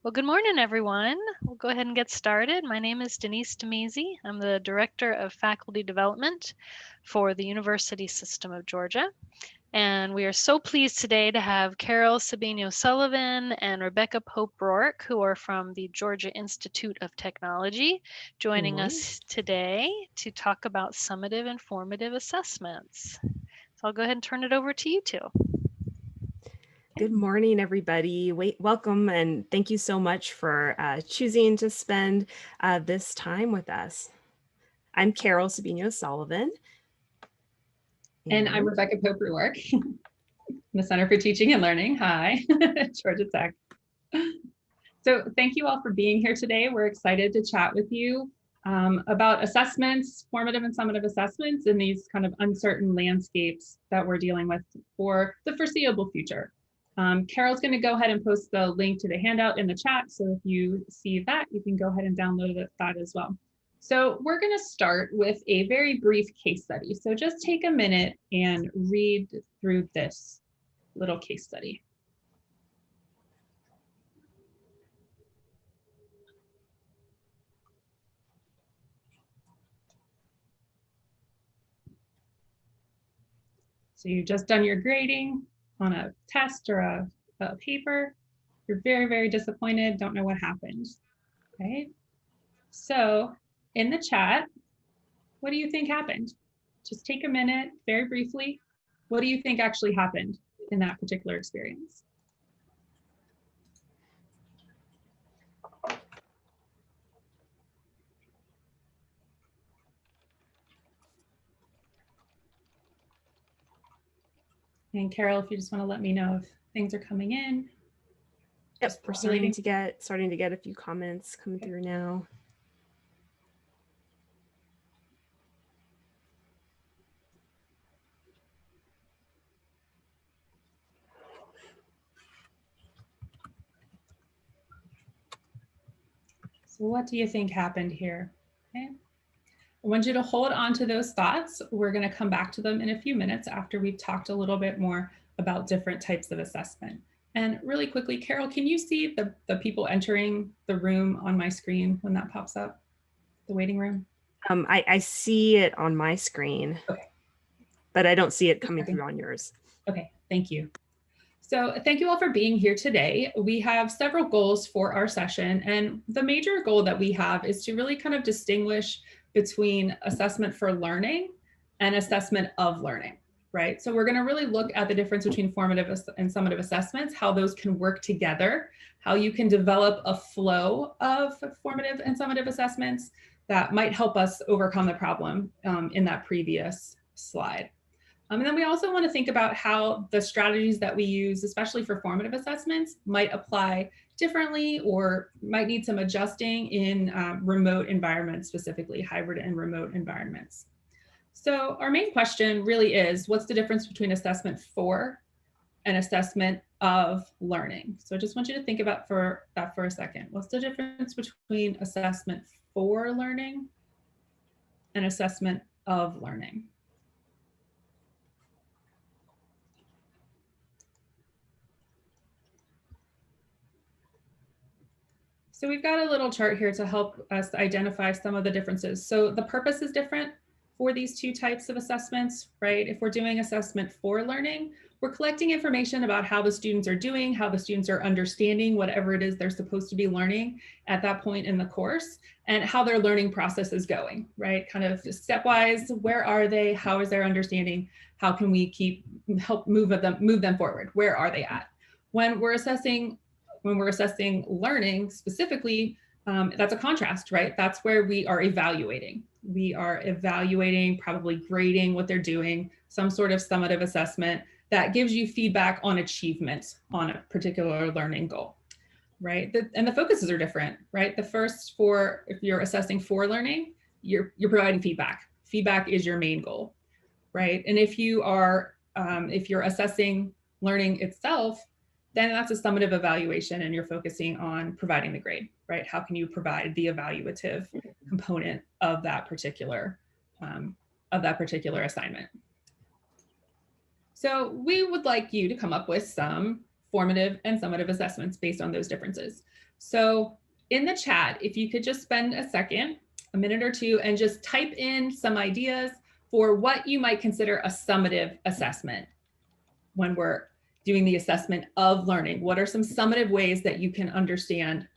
Well, good morning, everyone. We'll go ahead and get started. My name is Denise Demese. I'm the Director of Faculty Development for the University System of Georgia. And we are so pleased today to have Carol Subiño Sullivan and Rebecca Pope-Ruark, who are from the Georgia Institute of Technology, joining us today to talk about summative and formative assessments. So I'll go ahead and turn it over to you two. Good morning, everybody. Welcome, and thank you so much for choosing to spend this time with us. I'm Carol Subiño Sullivan. And I'm Rebecca Pope-Ruark, the Center for Teaching and Learning. Hi, Georgia Tech. So thank you all for being here today. We're excited to chat with you about assessments, formative and summative assessments in these kind of uncertain landscapes that we're dealing with for the foreseeable future. Carol's going to go ahead and post the link to the handout in the chat. So if you see that, you can go ahead and download that as well. So we're going to start with a very brief case study. So just take a minute and read through this little case study. So you've just done your grading on a test or a paper. You're very, very disappointed, don't know what happened, right? So in the chat, what do you think happened? Just take a minute, very briefly. What do you think actually happened in that particular experience? And Carol, if you just want to let me know if things are coming in. Yep, we're starting to get a few comments coming through now. So what do you think happened here? Okay. I want you to hold on to those thoughts. We're going to come back to them in a few minutes after we've talked a little bit more about different types of assessment. And really quickly, Carol, can you see the people entering the room on my screen when that pops up, the waiting room? I see it on my screen, okay, but I don't see it coming through on yours. Okay, thank you. So thank you all for being here today. We have several goals for our session, and the major goal that we have is to really kind of distinguish between assessment for learning and assessment of learning, right? So we're going to really look at the difference between formative and summative assessments, how those can work together, how you can develop a flow of formative and summative assessments that might help us overcome the problem in that previous slide. And then we also want to think about how the strategies that we use, especially for formative assessments, might apply differently or might need some adjusting in remote environments, specifically hybrid and remote environments. So our main question really is, what's the difference between assessment for and assessment of learning? So I just want you to think about that for a second. What's the difference between assessment for learning and assessment of learning? So we've got a little chart here to help us identify some of the differences. So the purpose is different for these two types of assessments, right? If we're doing assessment for learning, we're collecting information about how the students are doing, how the students are understanding whatever it is they're supposed to be learning at that point in the course, and how their learning process is going, right? Kind of stepwise, where are they? How is their understanding? How can we help move them forward? Where are they at? When we're assessing learning specifically, that's a contrast, right? That's where we are evaluating. We are evaluating, probably grading what they're doing, some sort of summative assessment that gives you feedback on achievement on a particular learning goal, right? And the focuses are different, right? The first, if you're assessing for learning, you're providing feedback. Feedback is your main goal, right? And if you're assessing learning itself, then that's a summative evaluation and you're focusing on providing the grade, right? How can you provide the evaluative component of that particular assignment? So we would like you to come up with some formative and summative assessments based on those differences. So in the chat, if you could just spend a second, a minute or two, and just type in some ideas for what you might consider a summative assessment when we're doing the assessment of learning. What are some summative ways that you can understand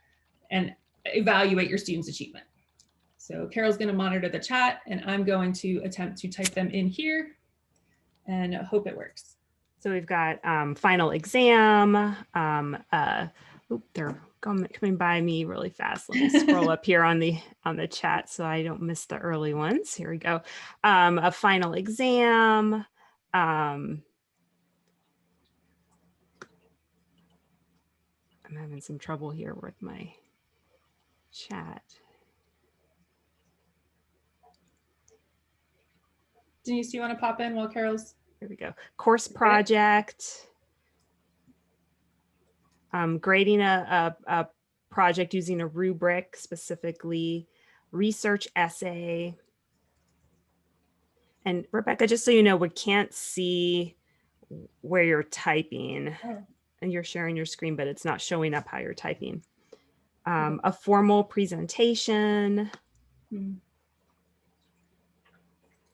and evaluate your students' achievement? So Carol's going to monitor the chat, and I'm going to attempt to type them in here and hope it works. So we've got final exam. They're coming by me really fast. Let me scroll up here on the chat so I don't miss the early ones. Here we go. A final exam. I'm having some trouble here with my chat. Denise, do you want to pop in while Carol's? Here we go. Course project. Grading a project using a rubric, specifically research essay. And Rebecca, just so you know, we can't see where you're typing. Oh. And you're sharing your screen, but it's not showing up how you're typing. A formal presentation.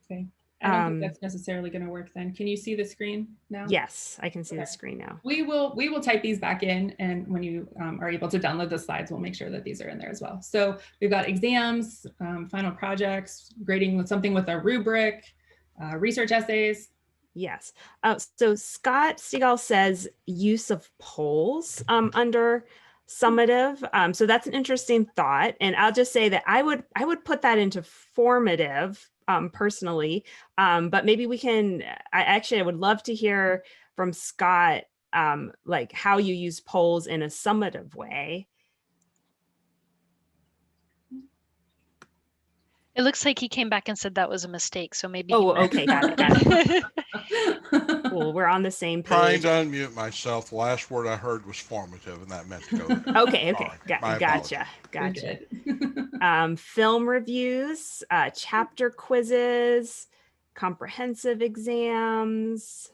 Okay. I don't think that's necessarily going to work then. Can you see the screen now? Yes, I can see the screen now. We will type these back in, and when you are able to download the slides, we'll make sure that these are in there as well. So we've got exams, final projects, grading with something with a rubric, research essays. Yes. So Scott Stegall says use of polls under summative. So that's an interesting thought. And I'll just say that I would put that into formative personally. But maybe we can, I would love to hear from Scott, like how you use polls in a summative way. It looks like he came back and said that was a mistake. So maybe. Oh, okay. Got it. Cool. We're on the same page. Trying to unmute myself. The last word I heard was formative, and that meant to go. Okay. Gotcha. Film reviews, chapter quizzes, comprehensive exams,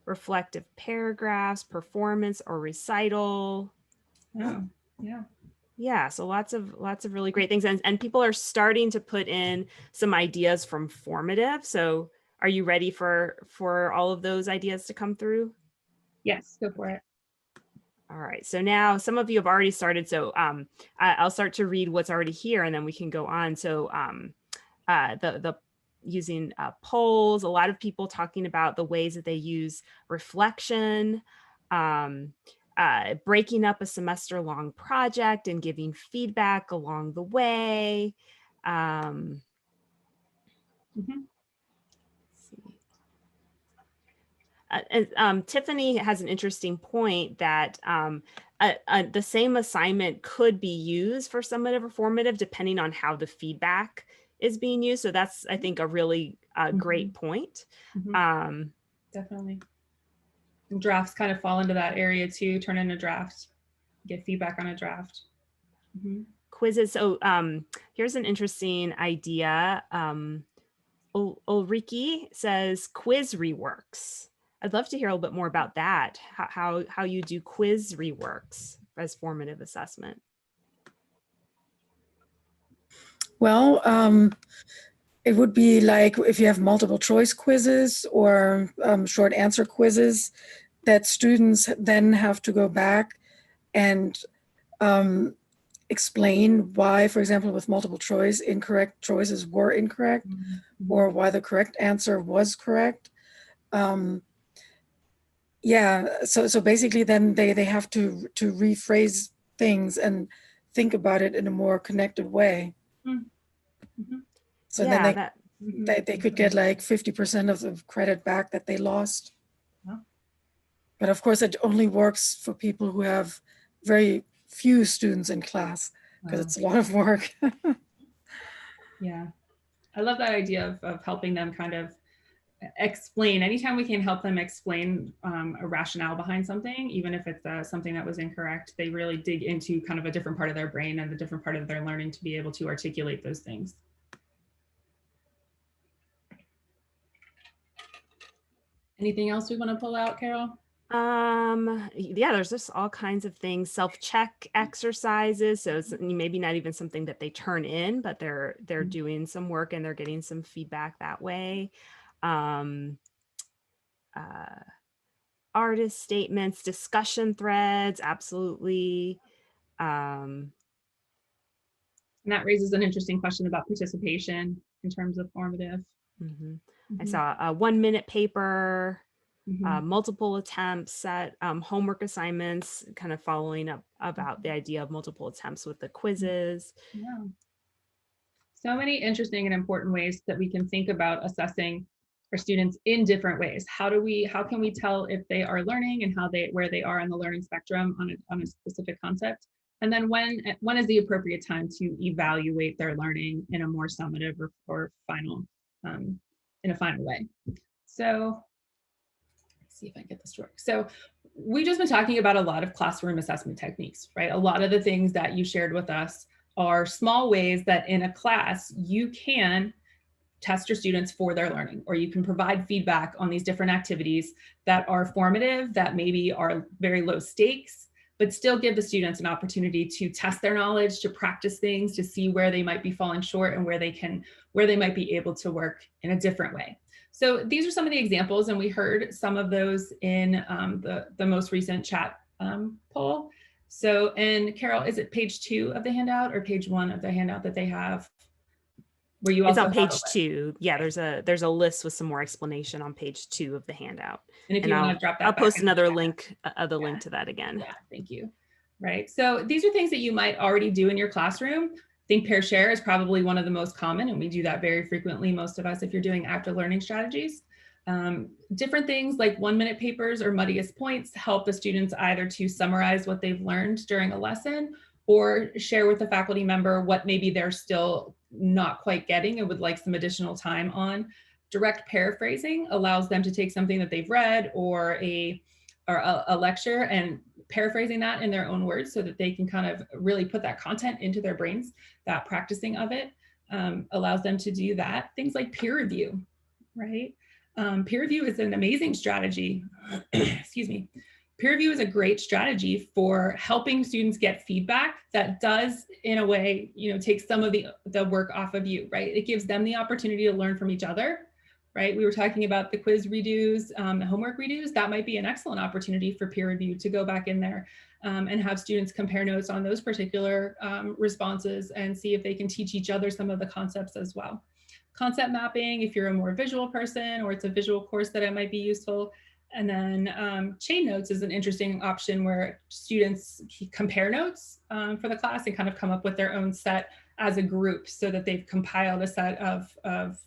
reflective paragraphs, performance or recital. Oh, yeah. Yeah, so lots of really great things, and people are starting to put in some ideas from formative. So are you ready for all of those ideas to come through? Yes, go for it. All right, so now some of you have already started, so I'll start to read what's already here, and then we can go on. So the using polls, a lot of people talking about the ways that they use reflection, breaking up a semester-long project and giving feedback along the way. Tiffany has an interesting point that the same assignment could be used for summative or formative depending on how the feedback is being used. So that's, I think, a really great point. Definitely. And drafts kind of fall into that area too. Turn in a draft, get feedback on a draft. Quizzes. So here's an interesting idea. Ulrike says quiz reworks. I'd love to hear a little bit more about that. How you do quiz reworks as formative assessment. Well, it would be like if you have multiple choice quizzes or short answer quizzes that students then have to go back and explain why, for example, with multiple choice, incorrect choices were incorrect, or why the correct answer was correct. Yeah, so basically then they have to rephrase things and think about it in a more connected way. So yeah, then they could get like 50% of the credit back that they lost. But of course, it only works for people who have very few students in class, because it's a lot of work. Yeah, I love that idea of helping them kind of explain. Anytime we can help them explain a rationale behind something, even if it's something that was incorrect, they really dig into kind of a different part of their brain and the different part of their learning to be able to articulate those things. Anything else we want to pull out, Carol? Yeah, there's just all kinds of things, self-check exercises. So it's maybe not even something that they turn in, but they're doing some work and they're getting some feedback that way. Artist statements, discussion threads, absolutely. And that raises an interesting question about participation in terms of formative. I saw a 1-minute paper, Mhm. multiple attempts at homework assignments, kind of following up about the idea of multiple attempts with the quizzes. Yeah. So many interesting and important ways that we can think about assessing our students in different ways. How can we tell if they are learning and where they are on the learning spectrum on a specific concept? And then when is the appropriate time to evaluate their learning in a more summative or final, in a final way? So let's see if I can get this to work. So we've just been talking about a lot of classroom assessment techniques, right? A lot of the things that you shared with us are small ways that in a class you can test your students for their learning, or you can provide feedback on these different activities that are formative, that maybe are very low stakes, but still give the students an opportunity to test their knowledge, to practice things, to see where they might be falling short and where they might be able to work in a different way. So these are some of the examples, and we heard some of those in the most recent chat poll. So, and Carol, is it page 2 of the handout or page 1 of the handout that they have? Where you It's also on page 2. Yeah, there's a list with some more explanation on page 2 of the handout. And if you want to drop that, I'll back post in the another chat. link, link to that again. Yeah, thank you. Right. So these are things that you might already do in your classroom. Think, pair, share is probably one of the most common, and we do that very frequently, most of us, if you're doing active learning strategies. Different things like 1-minute papers or muddiest points help the students either to summarize what they've learned during a lesson or share with a faculty member what maybe they're still not quite getting and would like some additional time on. Direct paraphrasing allows them to take something that they've read or a lecture and paraphrasing that in their own words so that they can kind of really put that content into their brains. That practicing of it allows them to do that. Things like peer review, right? Peer review is an amazing strategy. Excuse me. Peer review is a great strategy for helping students get feedback that does, in a way, take some of the work off of you, right? It gives them the opportunity to learn from each other, right? We were talking about the quiz redos, the homework redos. That might be an excellent opportunity for peer review to go back in there and have students compare notes on those particular responses and see if they can teach each other some of the concepts as well. Concept mapping, if you're a more visual person or it's a visual course that it might be useful. And then chain notes is an interesting option where students compare notes for the class and kind of come up with their own set as a group so that they've compiled a set of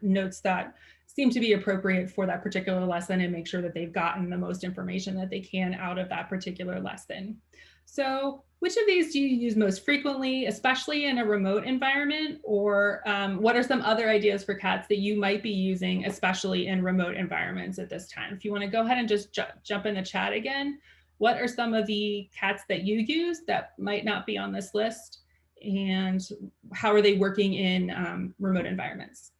notes that seem to be appropriate for that particular lesson and make sure that they've gotten the most information that they can out of that particular lesson. So which of these do you use most frequently, especially in a remote environment? Or what are some other ideas for CATs that you might be using, especially in remote environments at this time? If you want to go ahead and just jump in the chat again, what are some of the CATs that you use that might not be on this list? And how are they working in remote environments?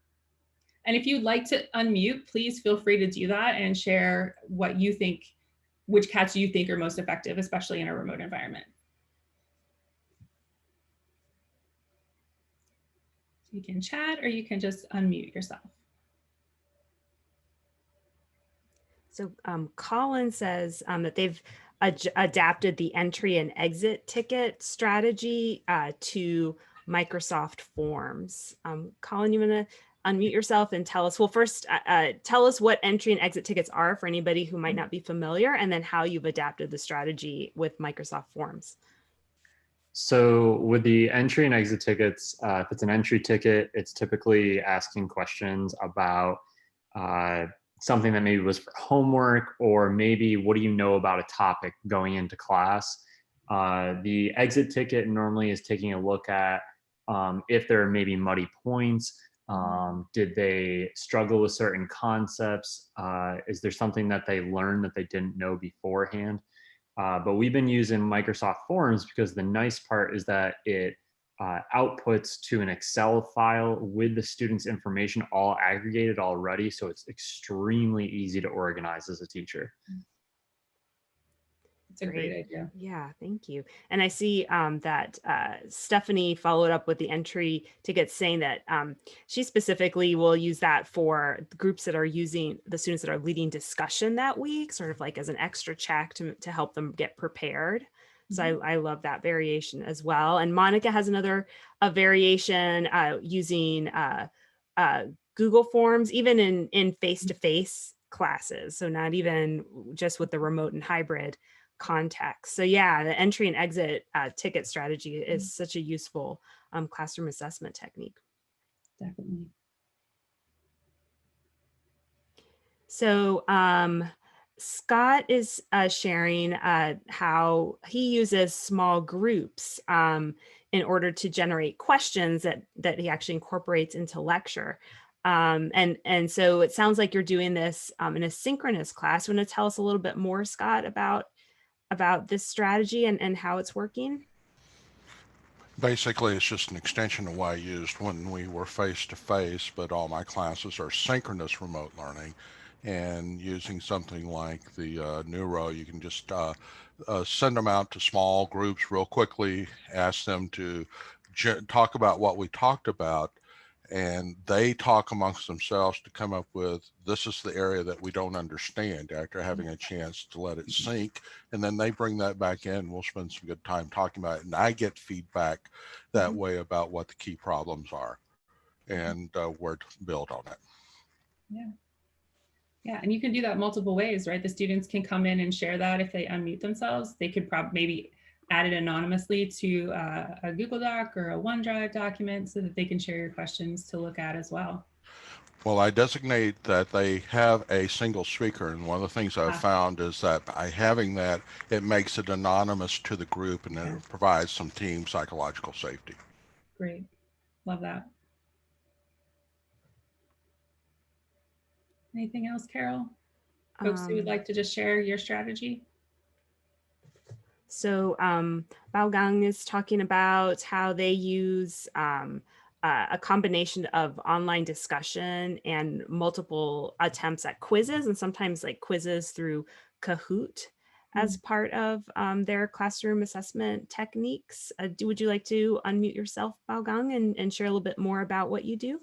And if you'd like to unmute, please feel free to do that and share what you think, which CATs you think are most effective, especially in a remote environment. You can chat or you can just unmute yourself. So Colin says that they've adapted the entry and exit ticket strategy to Microsoft Forms. Colin, you want to unmute yourself and tell us, well, first tell us what entry and exit tickets are for anybody who might not be familiar, and then how you've adapted the strategy with Microsoft Forms. So with the entry and exit tickets, if it's an entry ticket, it's typically asking questions about something that maybe was for homework, or maybe what do you know about a topic going into class. The exit ticket normally is taking a look at if there are maybe muddy points. Did they struggle with certain concepts? Is there something that they learned that they didn't know beforehand? But we've been using Microsoft Forms because the nice part is that it outputs to an Excel file with the student's information all aggregated already. So it's extremely easy to organize as a teacher. It's a great idea. Yeah, thank you. And I see that Stephanie followed up with the entry tickets saying that she specifically will use that for the groups that are using the students that are leading discussion that week, sort of like as an extra check to help them get prepared. So I love that variation as well. And Monica has another variation using Google Forms, even in face-to-face classes. So not even just with the remote and hybrid context. So yeah, the entry and exit ticket strategy is such a useful classroom assessment technique. Definitely. So Scott is sharing how he uses small groups in order to generate questions that he actually incorporates into lecture. And so it sounds like you're doing this in a synchronous class. Want to tell us a little bit more, Scott, about this strategy and how it's working? Basically, it's just an extension of what I used when we were face-to-face, but all my classes are synchronous remote learning. And using something like the Neuro, you can just send them out to small groups real quickly, ask them to talk about what we talked about, and they talk amongst themselves to come up with, this is the area that we don't understand, after having a chance to let it sink. And then they bring that back in. We'll spend some good time talking about it. And I get feedback that way about what the key problems are and where to build on it. Yeah. Yeah, and you can do that multiple ways, right? The students can come in and share that if they unmute themselves. They could maybe add it anonymously to a Google Doc or a OneDrive document so that they can share your questions to look at as well. Well, I designate that they have a single speaker, and one of the things I've found is that by having that, it makes it anonymous to the group, and it provides some team psychological safety. Great, love that. Anything else, Carol? Folks who would like to just share your strategy? So Baogang is talking about how they use a combination of online discussion and multiple attempts at quizzes, and sometimes like quizzes through Kahoot as part of their classroom assessment techniques. Would you like to unmute yourself, Baogang, and share a little bit more about what you do?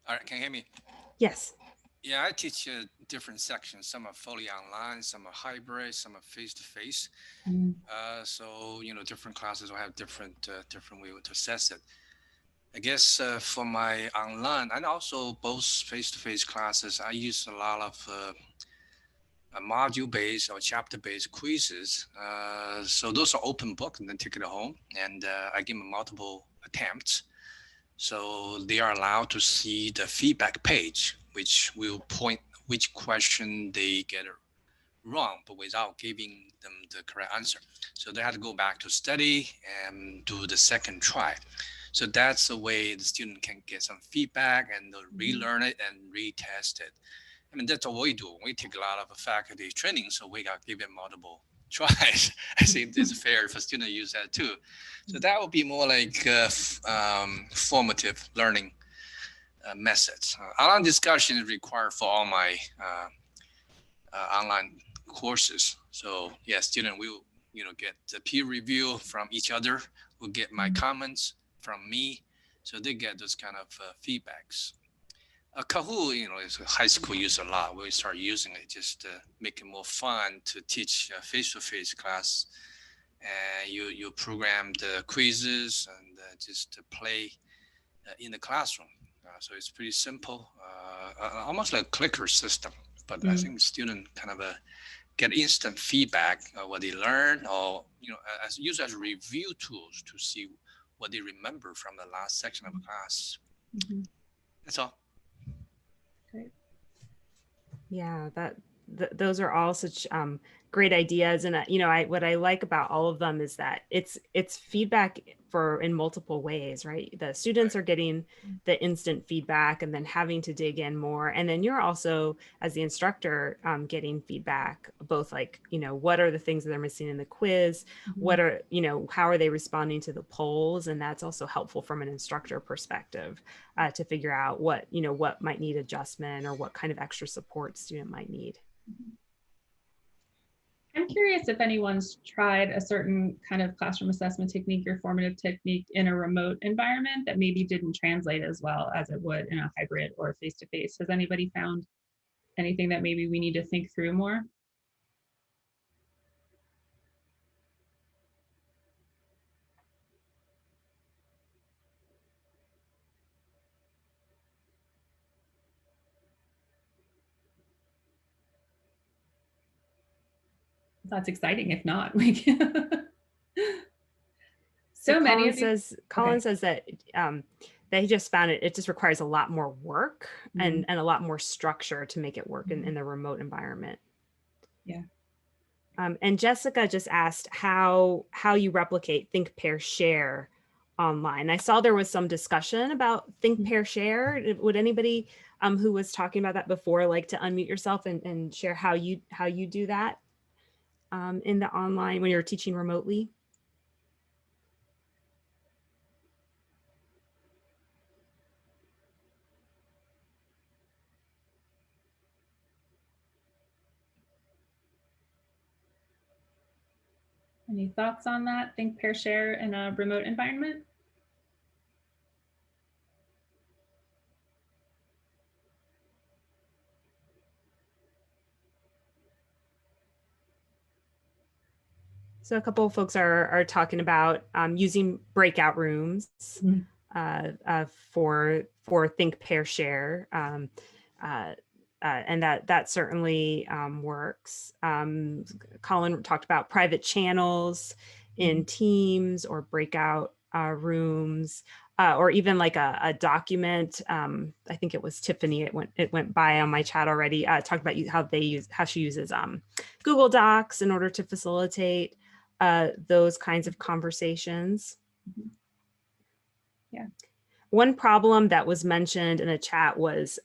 All right, can you hear me? Yes. Yeah, I teach different sections. Some are fully online, some are hybrid, some are face-to-face. So, different classes will have different way to assess it. I guess for my online and also both face-to-face classes, I use a lot of module-based or chapter-based quizzes. So those are open book and then take it home. And I give them multiple attempts. So they are allowed to see the feedback page, which will point which question they get wrong, but without giving them the correct answer. So they have to go back to study and do the second try. So that's the way the student can get some feedback and relearn it and retest it. I mean, that's what we do. We take a lot of faculty training, so we got to give it multiple tries. I think it's fair for students to use that too. So that would be more like formative learning methods. Online discussion is required for all my online courses. So yeah, student will get the peer review from each other. Will get my comments from me, so they get those kind of feedbacks. Kahoot, is high school use a lot. We start using it just to make it more fun to teach face-to-face class. And you program the quizzes and just to play in the classroom. So it's pretty simple, almost like a clicker system. But I think the student kind of get instant feedback what they learn, or use as review tools to see what they remember from the last section of the class. That's all. Great. Yeah, those are all such great ideas. And what I like about all of them is that it's feedback in multiple ways, right? The students are getting the instant feedback and then having to dig in more. And then you're also, as the instructor, getting feedback, both like, what are the things that they're missing in the quiz? What are, how are they responding to the polls? And that's also helpful from an instructor perspective to figure out what might need adjustment or what kind of extra support student might need. I'm curious if anyone's tried a certain kind of classroom assessment technique or formative technique in a remote environment that maybe didn't translate as well as it would in a hybrid or face-to-face. Has anybody found anything that maybe we need to think through more? That's exciting. If not, we can. So many of these. Colin says that that he just found it just requires a lot more work and a lot more structure to make it work in the remote environment. Yeah. And Jessica just asked how you replicate think, pair, share online. I saw there was some discussion about think, pair, share. Would anybody who was talking about that before like to unmute yourself and share how you do that in the online when you're teaching remotely? Any thoughts on that? Think, pair, share in a remote environment? So a couple of folks are talking about using breakout rooms for think, pair, share, and that certainly works. Colin talked about private channels in Teams or breakout rooms, or even like a document. I think it was Tiffany. It went by on my chat already. Talked about how she uses Google Docs in order to facilitate those kinds of conversations. Yeah. One problem that was mentioned in the chat was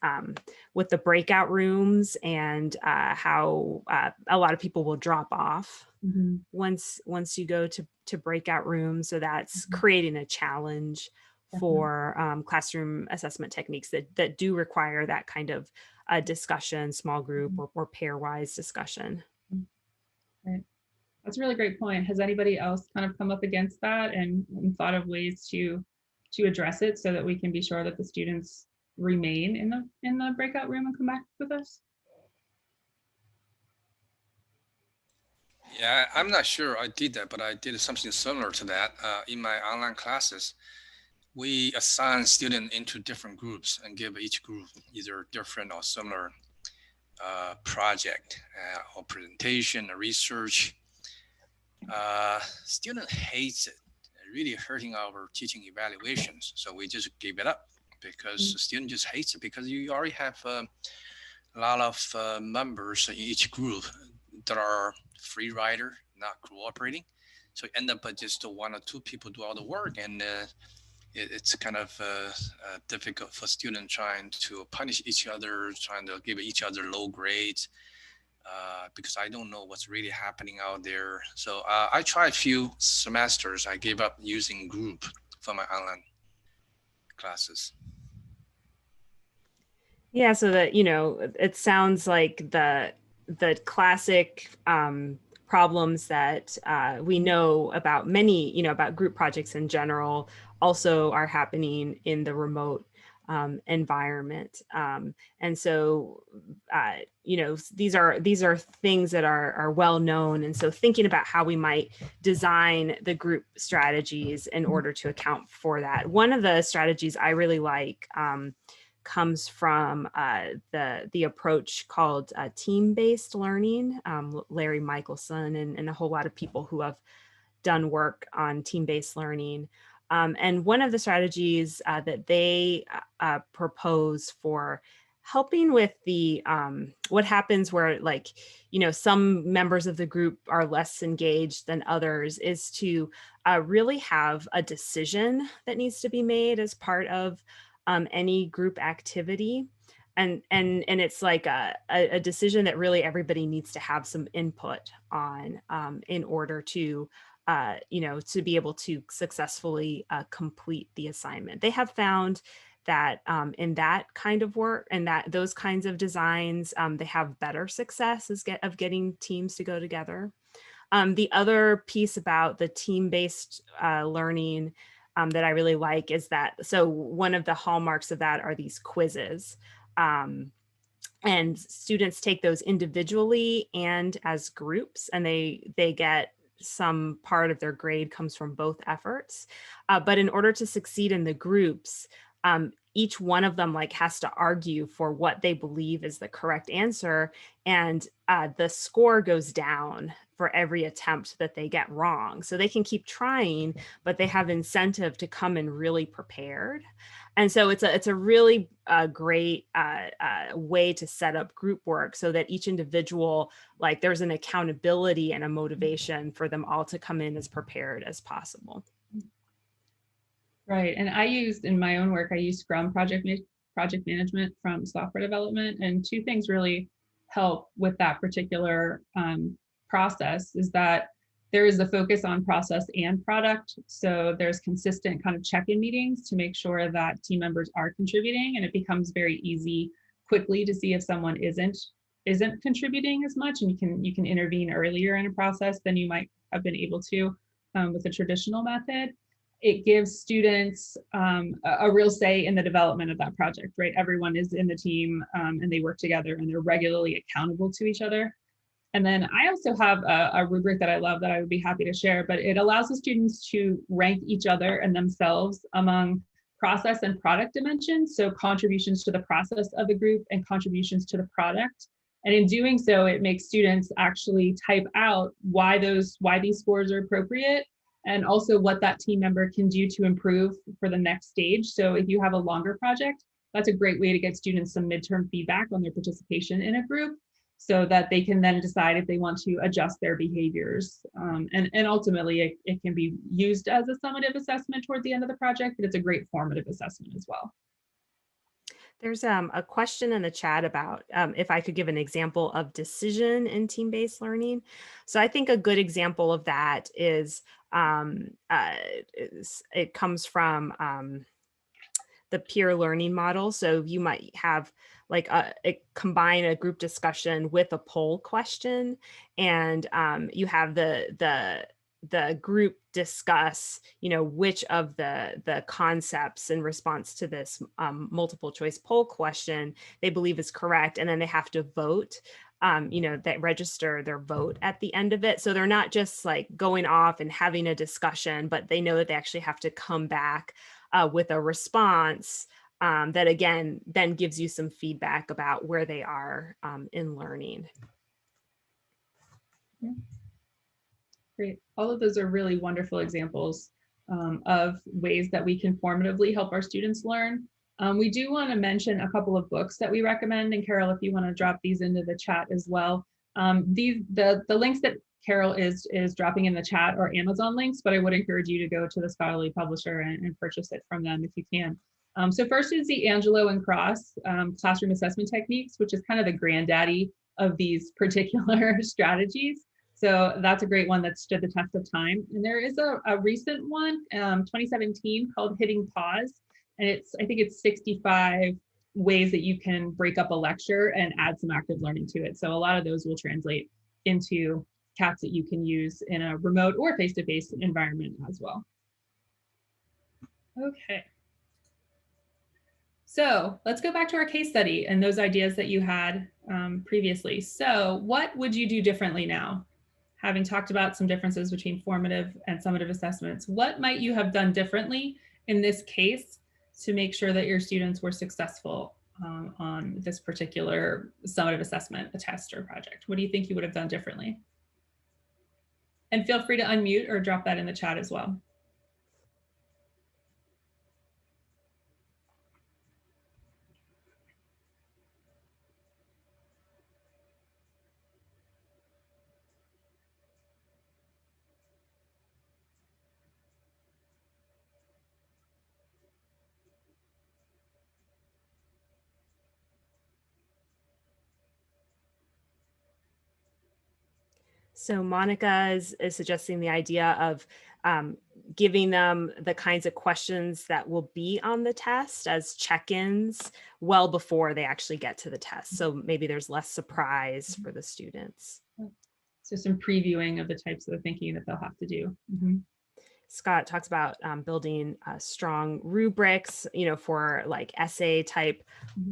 with the breakout rooms and how a lot of people will drop off once you go to breakout rooms. So that's creating a challenge for classroom assessment techniques that do require that kind of discussion, small group or pairwise discussion. Right. That's a really great point. Has anybody else kind of come up against that and thought of ways to address it so that we can be sure that the students remain in the breakout room and come back with us? Yeah, I'm not sure I did that, but I did something similar to that in my online classes. We assign students into different groups and give each group either different or similar project or presentation or research. Student hates it, really hurting our teaching evaluations. So we just give it up because the student just hates it because you already have a lot of members in each group that are free rider, not cooperating. So you end up with just one or two people do all the work, and it's kind of difficult for students trying to punish each other, trying to give each other low grades. Because I don't know what's really happening out there. So I tried a few semesters. I gave up using group for my online classes. Yeah, so that, it sounds like the classic problems that we know about many, about group projects in general also are happening in the remote environment. And so, these are things that are well known. And so thinking about how we might design the group strategies in order to account for that. One of the strategies I really like comes from the approach called team-based learning. Larry Michelson and a whole lot of people who have done work on team-based learning. And one of the strategies that they propose for helping with the what happens where, like, some members of the group are less engaged than others, is to really have a decision that needs to be made as part of any group activity. And it's like a decision that really everybody needs to have some input on in order to to be able to successfully complete the assignment. They have found that in that kind of work and that those kinds of designs, they have better success of getting teams to go together. The other piece about the team-based learning that I really like is that, so one of the hallmarks of that are these quizzes. And students take those individually and as groups, and they get some part of their grade comes from both efforts. But in order to succeed in the groups, each one of them has to argue for what they believe is the correct answer. And the score goes down for every attempt that they get wrong. So they can keep trying, but they have incentive to come in really prepared. And so it's a really great way to set up group work so that each individual, there's an accountability and a motivation for them all to come in as prepared as possible. Right. And in my own work, I use Scrum project management from software development. And two things really help with that particular process is that there is a focus on process and product. So there's consistent kind of check-in meetings to make sure that team members are contributing, and it becomes very easy quickly to see if someone isn't contributing as much, and you can intervene earlier in a process than you might have been able to with a traditional method. It gives students a real say in the development of that project, right? Everyone is in the team and they work together and they're regularly accountable to each other. And then I also have a rubric that I love that I would be happy to share, but it allows the students to rank each other and themselves among process and product dimensions. So contributions to the process of the group and contributions to the product. And in doing so, it makes students actually type out why these scores are appropriate, and also what that team member can do to improve for the next stage. So if you have a longer project, that's a great way to get students some midterm feedback on their participation in a group, so that they can then decide if they want to adjust their behaviors. And ultimately, it can be used as a summative assessment toward the end of the project, but it's a great formative assessment as well. There's a question in the chat about if I could give an example of decision in team-based learning. So I think a good example of that is it comes from the peer learning model. So you might have combine a group discussion with a poll question, and you have the group discuss, which of the concepts in response to this multiple choice poll question they believe is correct, and then they have to vote. That register their vote at the end of it. So they're not just going off and having a discussion, but they know that they actually have to come back with a response that again then gives you some feedback about where they are in learning. Yeah. Great. All of those are really wonderful examples of ways that we can formatively help our students learn. We do want to mention a couple of books that we recommend, and Carol, if you want to drop these into the chat as well. The links that Carol is dropping in the chat are Amazon links, but I would encourage you to go to the scholarly publisher and purchase it from them if you can. So first is the Angelo and Cross classroom assessment techniques, which is kind of the granddaddy of these particular strategies. So that's a great one that stood the test of time. And there is a recent one, 2017, called Hitting Pause. And I think it's 65 ways that you can break up a lecture and add some active learning to it. So a lot of those will translate into CATs that you can use in a remote or face-to-face environment as well. Okay. So let's go back to our case study and those ideas that you had previously. So what would you do differently now? Having talked about some differences between formative and summative assessments, what might you have done differently in this case to make sure that your students were successful on this particular summative assessment, a test or project? What do you think you would have done differently? And feel free to unmute or drop that in the chat as well. So Monica is suggesting the idea of giving them the kinds of questions that will be on the test as check-ins well before they actually get to the test. So maybe there's less surprise for the students. So some previewing of the types of thinking that they'll have to do. Mm-hmm. Scott talks about building strong rubrics, for like essay type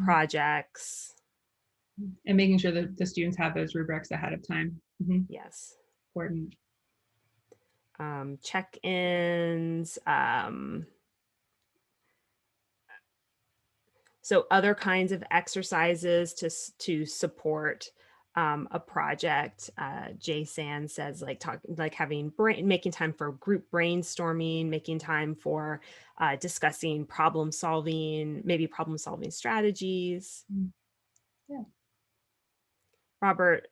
projects. And making sure that the students have those rubrics ahead of time. Mm-hmm. Yes. Important. Check-ins. So other kinds of exercises to support a project. Jay Sand says making time for group brainstorming, making time for discussing problem solving strategies. Yeah. Robert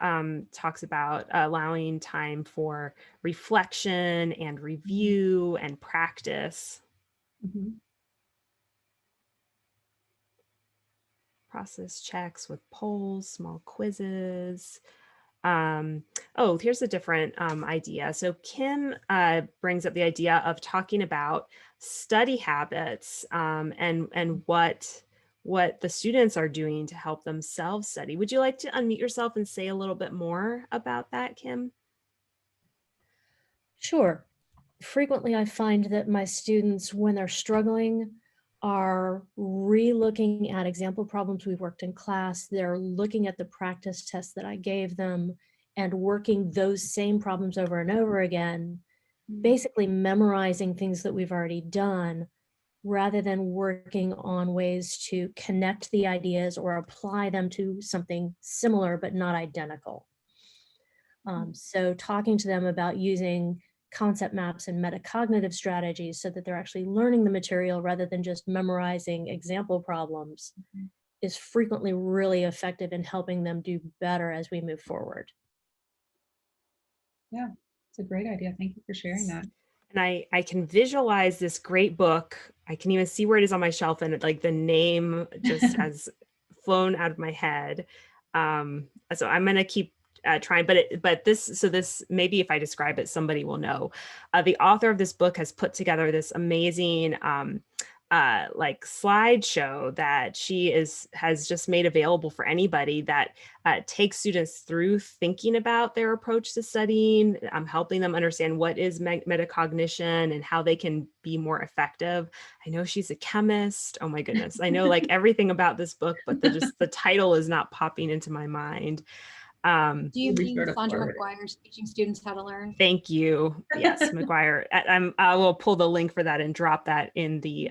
talks about allowing time for reflection and review and practice. Mm-hmm. Process checks with polls, small quizzes. Here's a different idea. So Kim brings up the idea of talking about study habits and what the students are doing to help themselves study. Would you like to unmute yourself and say a little bit more about that, Kim? Sure. Frequently, I find that my students, when they're struggling, are re-looking at example problems we've worked in class. They're looking at the practice tests that I gave them and working those same problems over and over again, basically memorizing things that we've already done, rather than working on ways to connect the ideas or apply them to something similar but not identical. So talking to them about using concept maps and metacognitive strategies so that they're actually learning the material rather than just memorizing example problems is frequently really effective in helping them do better as we move forward. Yeah, it's a great idea. Thank you for sharing that. And I can visualize this great book. I can even see where it is on my shelf, and like the name just has flown out of my head. So I'm going to keep trying, but this maybe if I describe it, somebody will know. The author of this book has put together this amazing slideshow that she has just made available for anybody that takes students through thinking about their approach to studying, helping them understand what is metacognition and how they can be more effective. I know she's a chemist. Oh my goodness. I know like everything about this book, but the title is not popping into my mind. Do you mean Sandra McGuire's teaching students how to learn? Thank you. Yes, McGuire. I will pull the link for that and drop that in the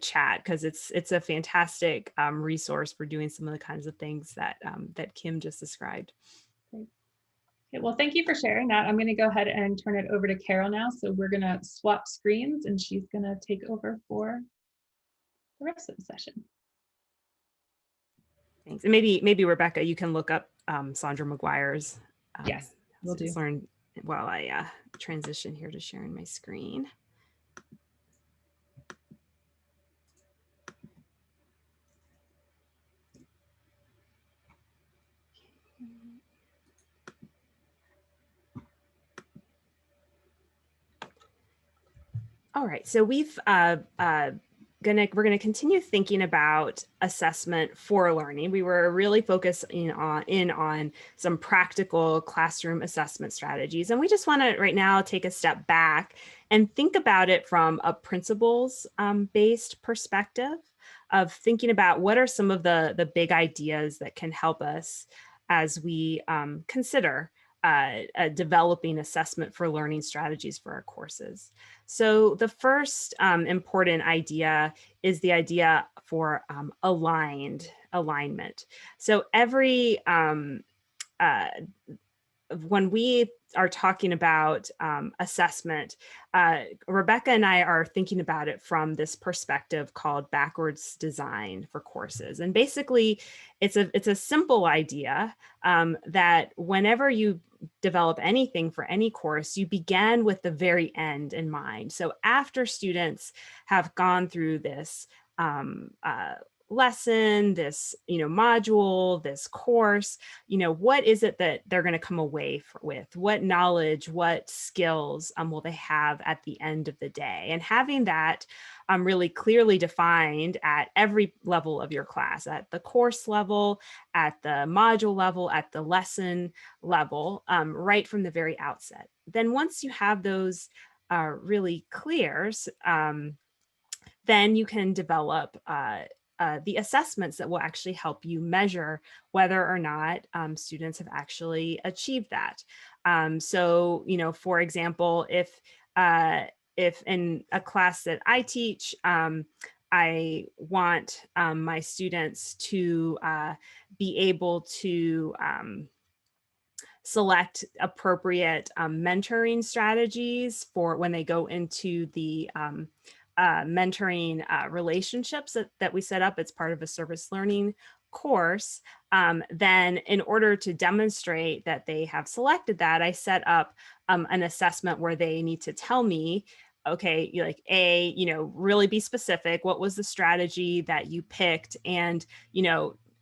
chat, because it's a fantastic resource for doing some of the kinds of things that that Kim just described. Great. Okay, well, thank you for sharing that. I'm going to go ahead and turn it over to Carol now. So we're going to swap screens, and she's going to take over for the rest of the session. Thanks. And maybe Rebecca, you can look up Sandra McGuire's. Yes, we'll do. Learn while I transition here to sharing my screen. All right, so we're gonna continue thinking about assessment for learning. We were really focusing on some practical classroom assessment strategies, and we just want to right now take a step back and think about it from a principles based perspective of thinking about what are some of the big ideas that can help us as we consider developing assessment for learning strategies for our courses. So the first important idea is the idea for alignment. So when we are talking about assessment, Rebecca and I are thinking about it from this perspective called backwards design for courses. And basically, it's a simple idea that whenever you develop anything for any course, you begin with the very end in mind. So after students have gone through this lesson, this, module, this course, what is it that they're going to come away with? What knowledge, what skills will they have at the end of the day? And having that really clearly defined at every level of your class, at the course level, at the module level, at the lesson level, right from the very outset. Then once you have those really clears, then you can develop the assessments that will actually help you measure whether or not students have actually achieved that. So, for example, if in a class that I teach, I want my students to be able to select appropriate mentoring strategies for when they go into the mentoring relationships that we set up. It's part of a service learning course. Then in order to demonstrate that they have selected that, I set up an assessment where they need to tell me, okay, like really be specific. What was the strategy that you picked? And,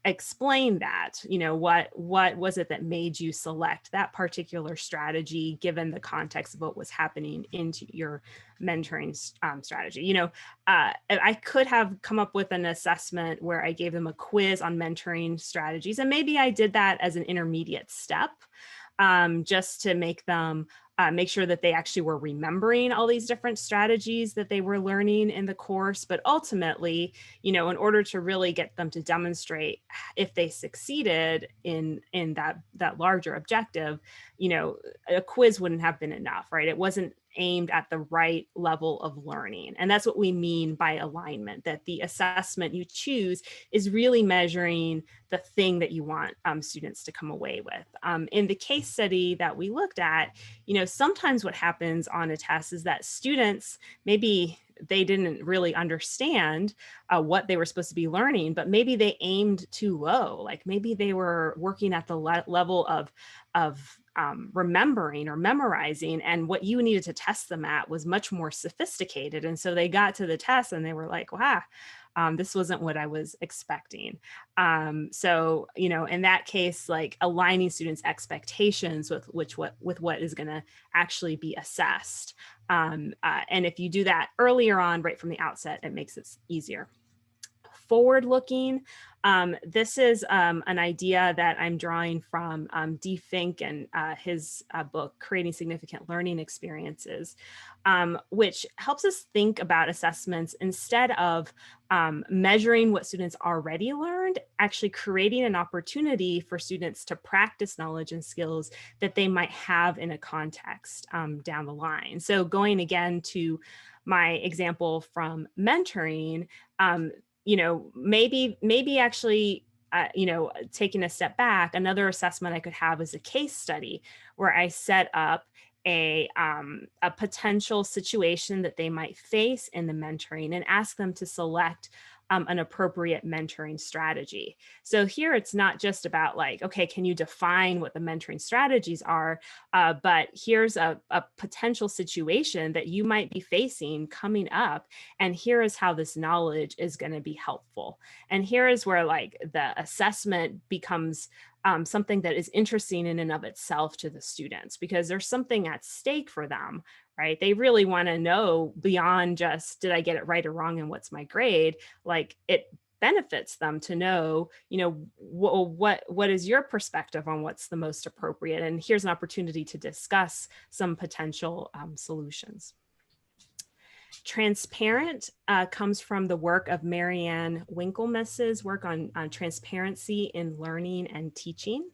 explain that, what was it that made you select that particular strategy, given the context of what was happening into your mentoring strategy. I could have come up with an assessment where I gave them a quiz on mentoring strategies, and maybe I did that as an intermediate step, just to make them make sure that they actually were remembering all these different strategies that they were learning in the course. But ultimately, in order to really get them to demonstrate if they succeeded in that larger objective, a quiz wouldn't have been enough, right? It wasn't aimed at the right level of learning. And that's what we mean by alignment, that the assessment you choose is really measuring the thing that you want students to come away with. In the case study that we looked at, sometimes what happens on a test is that students, maybe they didn't really understand what they were supposed to be learning, but maybe they aimed too low. Like maybe they were working at the level of remembering or memorizing, and what you needed to test them at was much more sophisticated. And so they got to the test and they were like, wow, this wasn't what I was expecting. So, in that case, like aligning students' expectations with what is going to actually be assessed. And if you do that earlier on, right from the outset, it makes it easier. Forward-looking, this is an idea that I'm drawing from D. Fink and his book, Creating Significant Learning Experiences, which helps us think about assessments instead of measuring what students already learned, actually creating an opportunity for students to practice knowledge and skills that they might have in a context down the line. So going again to my example from mentoring, maybe actually, taking a step back, another assessment I could have is a case study where I set up a potential situation that they might face in the mentoring and ask them to select an appropriate mentoring strategy. So here it's not just about like, okay, can you define what the mentoring strategies are, but here's a potential situation that you might be facing coming up, and here is how this knowledge is going to be helpful. And here is where like the assessment becomes something that is interesting in and of itself to the students, because there's something at stake for them, right? They really want to know beyond just, did I get it right or wrong and what's my grade? Like it benefits them to know, what is your perspective on what's the most appropriate? And here's an opportunity to discuss some potential solutions. Transparent comes from the work of Marianne Winklemas's work on transparency in learning and teaching.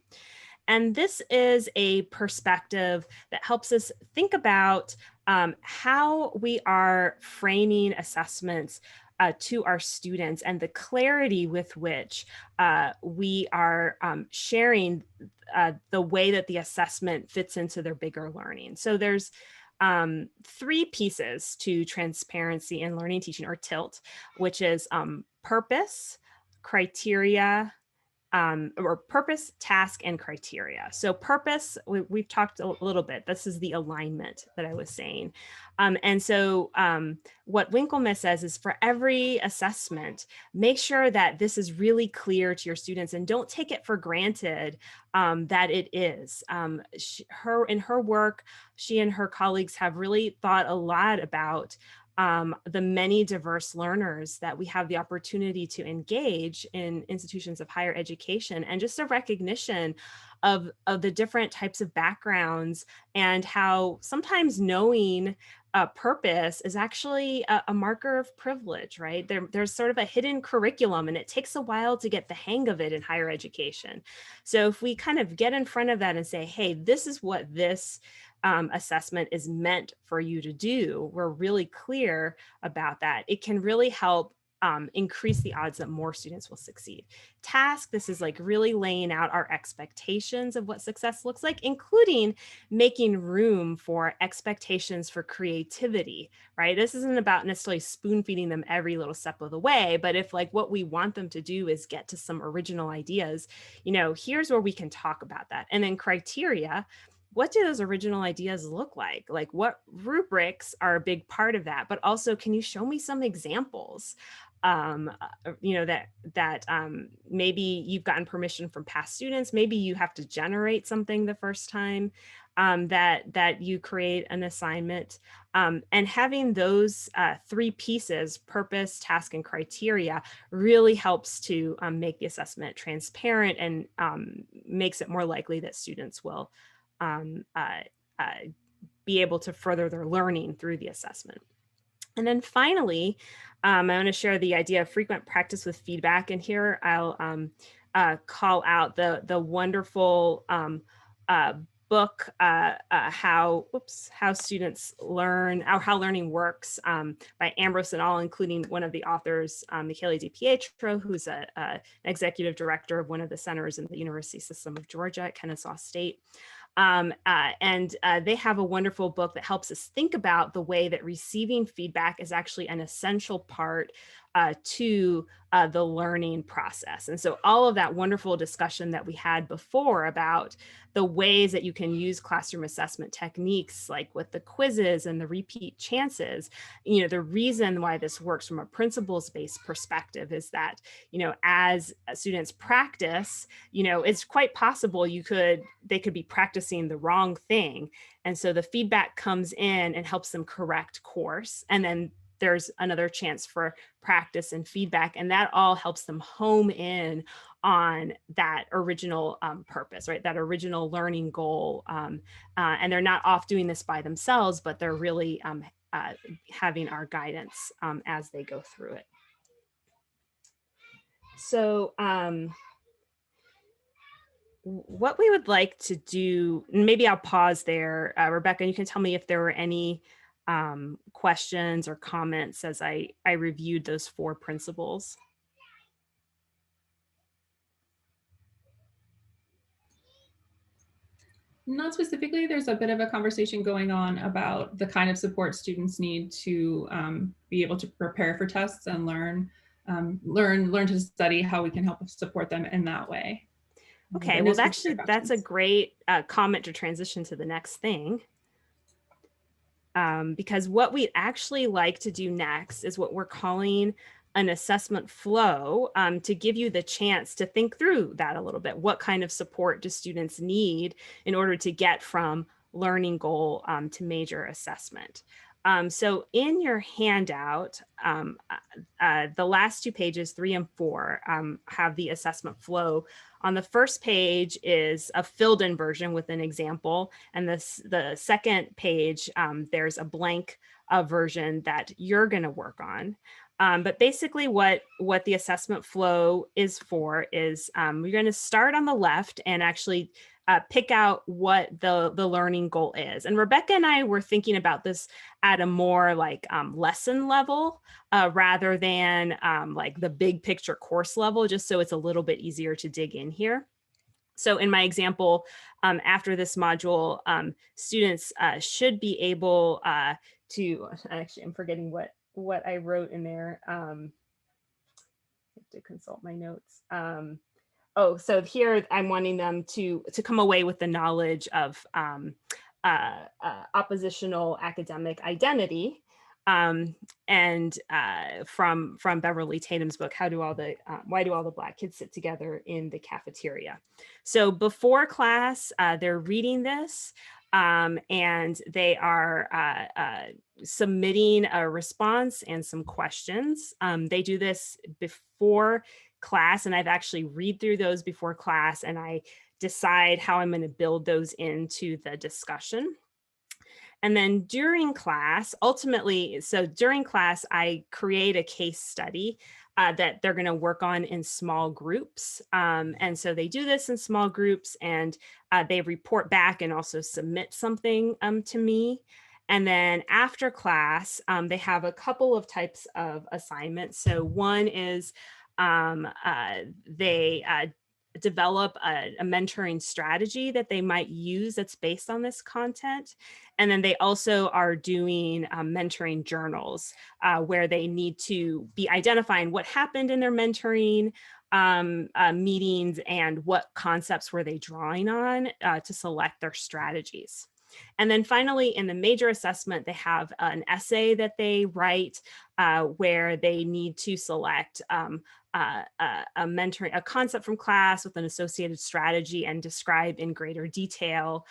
And this is a perspective that helps us think about how we are framing assessments to our students and the clarity with which we are sharing the way that the assessment fits into their bigger learning. So there's 3 pieces to transparency in learning teaching, or TILT, which is purpose, criteria, or purpose, task, and criteria. So purpose, we've talked a little bit. This is the alignment that I was saying. And so what Winkleman says is for every assessment, make sure that this is really clear to your students and don't take it for granted that it is. In her work, she and her colleagues have really thought a lot about the many diverse learners that we have the opportunity to engage in institutions of higher education, and just a recognition of the different types of backgrounds, and how sometimes knowing purpose is actually a marker of privilege, right? There's sort of a hidden curriculum, and it takes a while to get the hang of it in higher education. So if we kind of get in front of that and say, hey, this is what this assessment is meant for you to do, we're really clear about that, it can really help increase the odds that more students will succeed. Task, this is like really laying out our expectations of what success looks like, including making room for expectations for creativity, right? This isn't about necessarily spoon feeding them every little step of the way, but if like what we want them to do is get to some original ideas, you know, here's where we can talk about that. And then criteria, what do those original ideas look like? Like what rubrics are a big part of that, but also can you show me some examples? You know, that maybe you've gotten permission from past students, maybe you have to generate something the first time that you create an assignment. And having those three pieces, purpose, task, and criteria, really helps to make the assessment transparent and makes it more likely that students will be able to further their learning through the assessment. And then finally, I want to share the idea of frequent practice with feedback. And here I'll call out the wonderful book, How Students Learn, or How Learning Works, by Ambrose et al., including one of the authors, Michele DiPietro, who's an executive director of one of the centers in the University System of Georgia at Kennesaw State. And they have a wonderful book that helps us think about the way that receiving feedback is actually an essential part to the learning process. And so all of that wonderful discussion that we had before about the ways that you can use classroom assessment techniques, like with the quizzes and the repeat chances, you know, the reason why this works from a principles-based perspective is that, you know, as students practice, you know, it's quite possible they could be practicing the wrong thing. And so the feedback comes in and helps them correct course. And then there's another chance for practice and feedback, and that all helps them home in on that original purpose, right? That original learning goal. And they're not off doing this by themselves, but they're really having our guidance as they go through it. So what we would like to do, maybe I'll pause there, Rebecca, you can tell me if there were any questions or comments as I reviewed those 4 principles. Not specifically, there's a bit of a conversation going on about the kind of support students need to be able to prepare for tests and learn to study, how we can help support them in that way. Okay, well, actually, that's a great comment to transition to the next thing. Because what we'd actually like to do next is what we're calling an assessment flow, to give you the chance to think through that a little bit. What kind of support do students need in order to get from learning goal to major assessment? So in your handout, the last 2 pages, 3 and 4, have the assessment flow. On the first page is a filled in version with an example. And the second page, there's a blank version that you're going to work on. But basically what the assessment flow is for is we're going to start on the left and actually pick out what the learning goal is. And Rebecca and I were thinking about this at a more like lesson level rather than like the big picture course level, just so it's a little bit easier to dig in here. So in my example, after this module, students should be able to, actually, I'm forgetting what I wrote in there. I have to consult my notes. Oh, so here I'm wanting them to come away with the knowledge of oppositional academic identity. And from Beverly Tatum's book, why do all the Black kids sit together in the cafeteria? So before class, they're reading this, and they are submitting a response and some questions. They do this before class, and I've actually read through those before class, and I decide how I'm going to build those into the discussion. And then during class, during class, I create a case study that they're going to work on in small groups. And so they do this in small groups, and they report back and also submit something to me. And then after class, they have a couple of types of assignments. So one is they develop a mentoring strategy that they might use that's based on this content. And then they also are doing mentoring journals where they need to be identifying what happened in their mentoring meetings and what concepts were they drawing on to select their strategies. And then finally, in the major assessment, they have an essay that they write where they need to select a concept from class with an associated strategy and describe in greater detail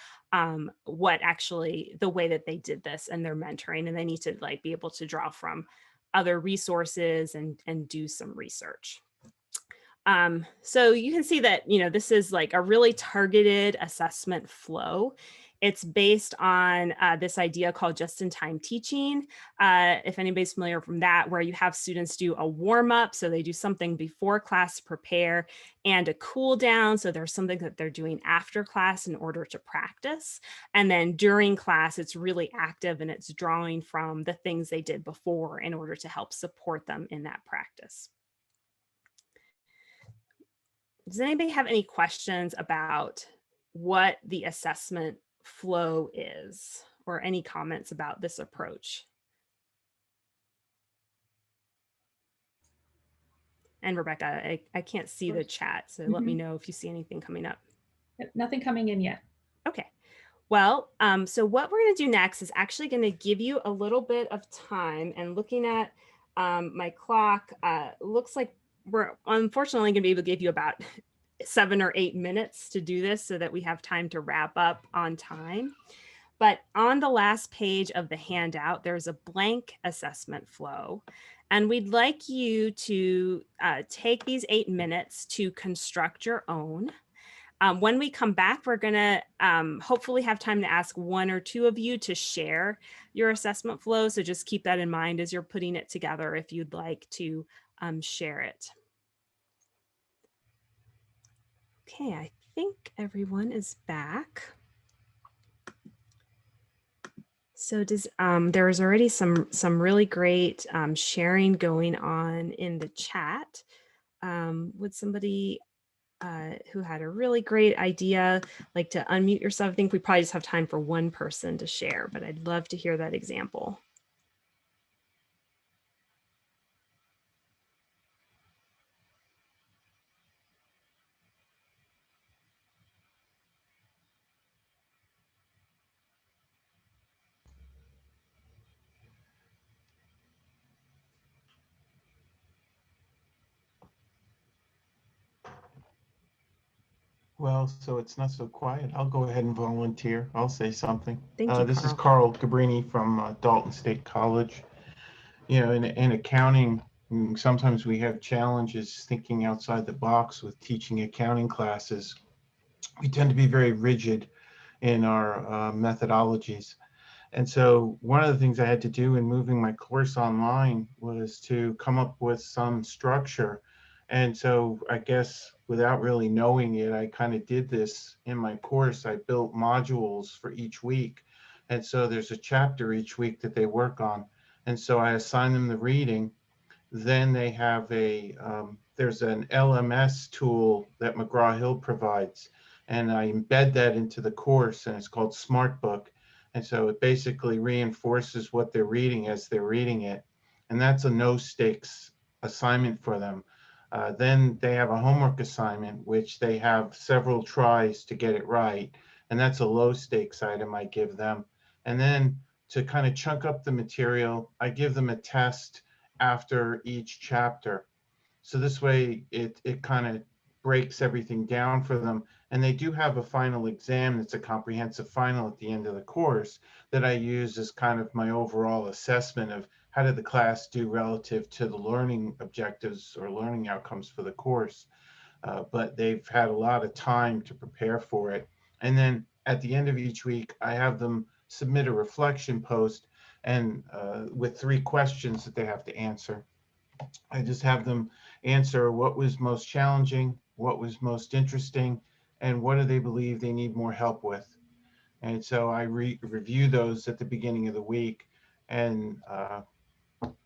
what actually the way that they did this and their mentoring. And they need to be able to draw from other resources and do some research. So you can see that, this is a really targeted assessment flow. It's based on this idea called just-in-time teaching. If anybody's familiar from that, where you have students do a warm-up, so they do something before class to prepare, and a cool down, so there's something that they're doing after class in order to practice. And then during class, it's really active and it's drawing from the things they did before in order to help support them in that practice. Does anybody have any questions about what the assessment flow is, or any comments about this approach? And Rebecca, I can't see the chat, so let me know if you see anything coming up. Nothing coming in yet. Okay. Well, so what we're going to do next is actually going to give you a little bit of time, and looking at my clock, looks like we're unfortunately going to be able to give you about 7 or 8 minutes to do this so that we have time to wrap up on time. But on the last page of the handout, there's a blank assessment flow. And we'd like you to take these 8 minutes to construct your own. When we come back, we're going to hopefully have time to ask 1 or 2 of you to share your assessment flow. So just keep that in mind as you're putting it together if you'd like to share it. Okay, I think everyone is back. So there's already some really great sharing going on in the chat. Would somebody who had a really great idea like to unmute yourself? I think we probably just have time for one person to share, but I'd love to hear that example. Well, so it's not so quiet. I'll go ahead and volunteer. I'll say something. Thank you, This is Carl Cabrini from Dalton State College. In accounting, sometimes we have challenges thinking outside the box with teaching accounting classes. We tend to be very rigid in our methodologies. And so one of the things I had to do in moving my course online was to come up with some structure. And so I guess without really knowing it, I kind of did this in my course. I built modules for each week. And so there's a chapter each week that they work on. And so I assign them the reading. Then they have there's an LMS tool that McGraw-Hill provides. And I embed that into the course, and it's called SmartBook. And so it basically reinforces what they're reading as they're reading it. And that's a no stakes assignment for them. Then they have a homework assignment, which they have several tries to get it right. And that's a low stakes item I give them. And then to kind of chunk up the material, I give them a test after each chapter. So this way it kind of breaks everything down for them. And they do have a final exam that's a comprehensive final at the end of the course that I use as kind of my overall assessment of how did the class do relative to the learning objectives or learning outcomes for the course. But they've had a lot of time to prepare for it. And then at the end of each week, I have them submit a reflection post and with 3 questions that they have to answer. I just have them answer what was most challenging, what was most interesting, and what do they believe they need more help with. And so I review those at the beginning of the week and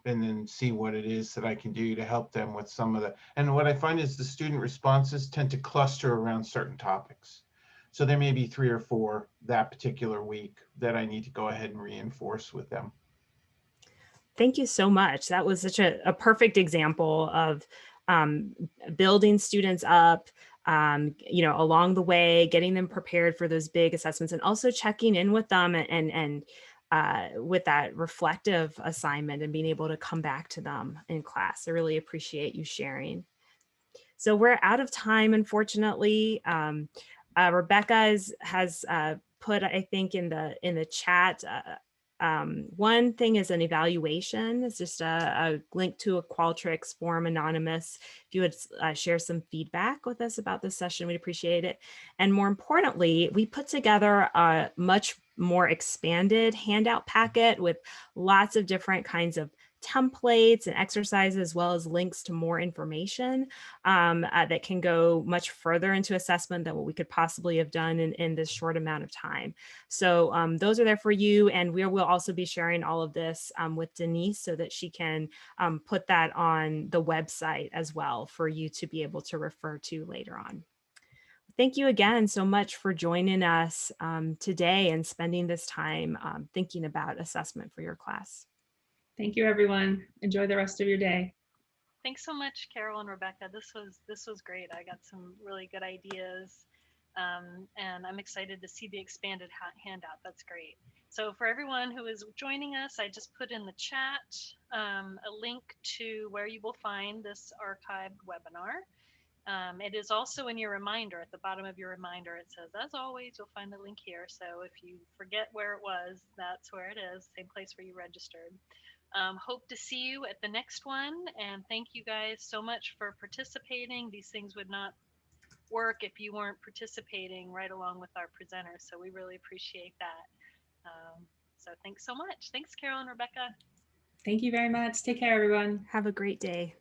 then see what it is that I can do to help them with some of the, and what I find is the student responses tend to cluster around certain topics. So there may be 3 or 4 that particular week that I need to go ahead and reinforce with them. Thank you so much. That was such a perfect example of building students up, along the way, getting them prepared for those big assessments, and also checking in with them and with that reflective assignment and being able to come back to them in class. I really appreciate you sharing. So we're out of time, unfortunately. Rebecca has put, I think, in the chat, one thing is an evaluation. It's just a link to a Qualtrics form, anonymous. If you would share some feedback with us about this session, we'd appreciate it. And more importantly, we put together a much more expanded handout packet with lots of different kinds of templates and exercises, as well as links to more information that can go much further into assessment than what we could possibly have done in this short amount of time. So those are there for you, and we will also be sharing all of this with Denise so that she can put that on the website as well for you to be able to refer to later on. Thank you again so much for joining us today and spending this time thinking about assessment for your class. Thank you, everyone. Enjoy the rest of your day. Thanks so much, Carol and Rebecca. This was great. I got some really good ideas, and I'm excited to see the expanded handout. That's great. So for everyone who is joining us, I just put in the chat a link to where you will find this archived webinar. It is also in your reminder. At the bottom of your reminder, it says, as always, you'll find the link here. So if you forget where it was, that's where it is, same place where you registered. Hope to see you at the next one, and thank you guys so much for participating. These things would not work if you weren't participating right along with our presenters, so we really appreciate that. So thanks so much. Thanks, Carol and Rebecca. Thank you very much. Take care, everyone. Have a great day.